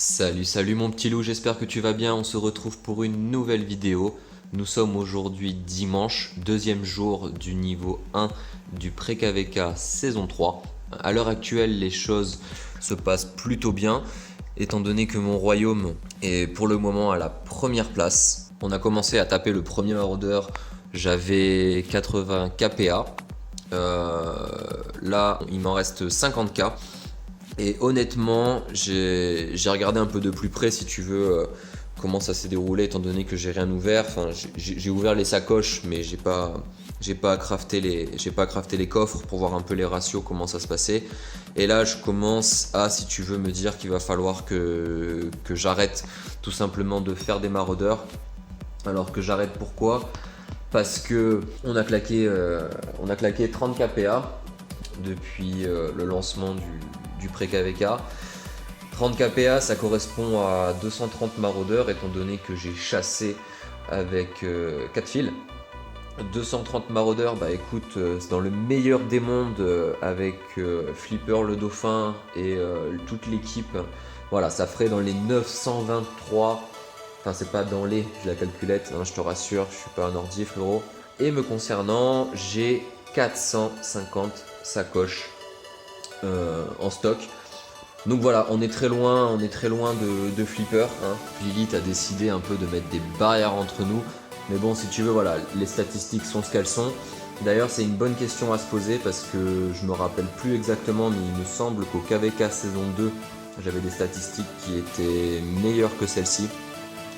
Salut mon petit loup, j'espère que tu vas bien. On se retrouve pour une nouvelle vidéo. Nous sommes aujourd'hui dimanche, deuxième jour du niveau 1 du Pré-KVK saison 3. À l'heure actuelle, les choses se passent plutôt bien, étant donné que mon royaume est pour le moment à la première place. On a commencé à taper le premier maraudeur, j'avais 80 KPA. Là, il m'en reste 50K. Et honnêtement, j'ai regardé un peu de plus près, si tu veux, comment ça s'est déroulé, étant donné que j'ai rien ouvert. Enfin, j'ai ouvert les sacoches, mais j'ai pas crafté les coffres pour voir un peu les ratios, comment ça se passait. Et là, je commence à, si tu veux, me dire qu'il va falloir que j'arrête tout simplement de faire des maraudeurs. Alors que j'arrête pourquoi? Parce que on a claqué 30 KPA depuis le lancement du pré-KVK. 30 KPA, ça correspond à 230 maraudeurs, étant donné que j'ai chassé avec 4 fils. 230 maraudeurs, bah écoute, c'est dans le meilleur des mondes avec Flipper le dauphin et toute l'équipe. Voilà, ça ferait dans les 923. Enfin, c'est pas dans les, j'ai la calculette, hein, je te rassure, je suis pas un ordi, frérot. Et me concernant, j'ai 450 sacoches en stock. Donc voilà, on est très loin de Flipper. Hein. Lilith a décidé un peu de mettre des barrières entre nous. Mais bon, si tu veux, voilà, les statistiques sont ce qu'elles sont. D'ailleurs, c'est une bonne question à se poser parce que je me rappelle plus exactement, mais il me semble qu'au KVK saison 2, j'avais des statistiques qui étaient meilleures que celles-ci.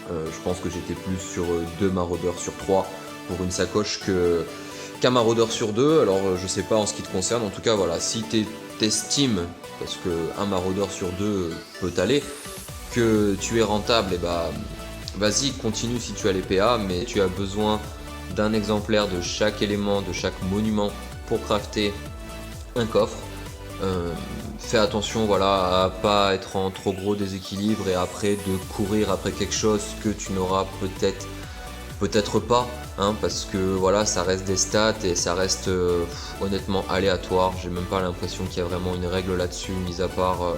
Je pense que j'étais plus sur 2 maraudeurs sur 3 pour une sacoche qu'un maraudeur sur 2. Alors je sais pas en ce qui te concerne, en tout cas voilà, si t'estimes, parce qu'un maraudeur sur 2 peut aller, que tu es rentable, et bah vas-y, continue si tu as les PA, mais tu as besoin d'un exemplaire de chaque élément, de chaque monument pour crafter un coffre. Fais attention, voilà, à pas être en trop gros déséquilibre et après de courir après quelque chose que tu n'auras peut-être pas, hein, parce que voilà, ça reste des stats et ça reste honnêtement aléatoire. J'ai même pas l'impression qu'il y a vraiment une règle là-dessus, mis à part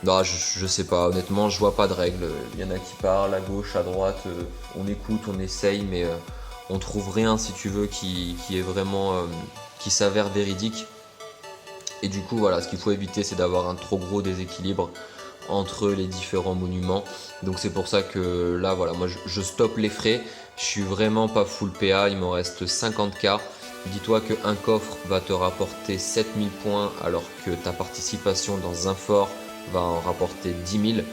bah, je sais pas, honnêtement, je vois pas de règle. Il y en a qui parlent à gauche, à droite, on écoute, on essaye, mais on trouve rien, si tu veux, qui est vraiment qui s'avère véridique. Et du coup, voilà, ce qu'il faut éviter, c'est d'avoir un trop gros déséquilibre entre les différents monuments. Donc c'est pour ça que là, voilà, moi je stoppe les frais. Je suis vraiment pas full PA, il m'en reste 50K. Dis-toi qu'un coffre va te rapporter 7000 points alors que ta participation dans un fort va en rapporter 10 000.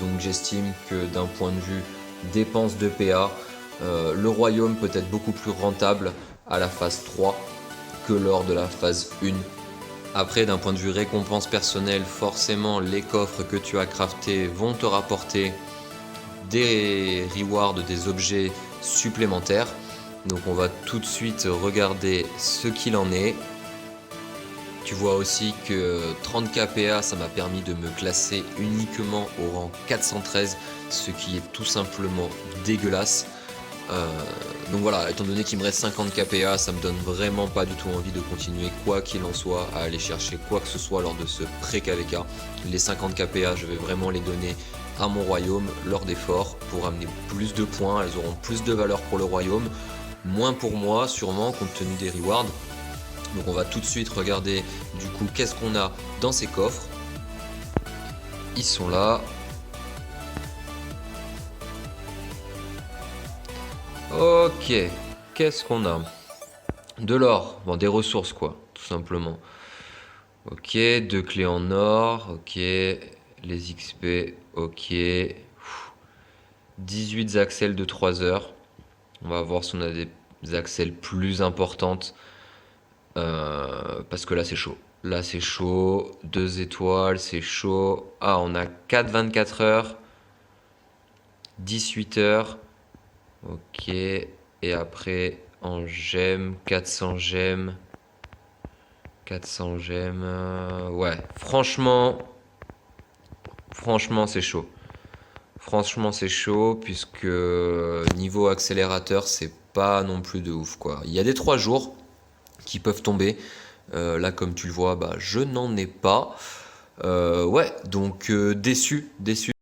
Donc j'estime que d'un point de vue dépenses de PA, le royaume peut être beaucoup plus rentable à la phase 3 que lors de la phase 1. Après, d'un point de vue récompense personnelle, forcément, les coffres que tu as craftés vont te rapporter des rewards, des objets supplémentaires. Donc on va tout de suite regarder ce qu'il en est. Tu vois aussi que 30 KPA, ça m'a permis de me classer uniquement au rang 413, ce qui est tout simplement dégueulasse. Donc voilà, étant donné qu'il me reste 50 KPA, ça me donne vraiment pas du tout envie de continuer quoi qu'il en soit à aller chercher quoi que ce soit lors de ce pré-KVK. Les 50 KPA, je vais vraiment les donner à mon royaume lors des forts pour amener plus de points, elles auront plus de valeur pour le royaume, moins pour moi sûrement compte tenu des rewards. Donc on va tout de suite regarder du coup qu'est-ce qu'on a dans ces coffres. Ils sont là. Ok, qu'est-ce qu'on a? De l'or, bon des ressources quoi, tout simplement. Ok, 2 clés en or, ok, les XP, ok. 18 axels de 3 heures. On va voir si on a des axels plus importantes. Parce que là c'est chaud. Là c'est chaud, 2 étoiles, c'est chaud. Ah, on a 4 24 heures, 18 heures. Ok, et après en gemmes, 400 gemmes. 400 gemmes. Ouais, franchement c'est chaud. Franchement, c'est chaud puisque niveau accélérateur, c'est pas non plus de ouf quoi. Il y a des 3 jours qui peuvent tomber. Là, comme tu le vois, bah, je n'en ai pas. Ouais, donc déçu, déçu.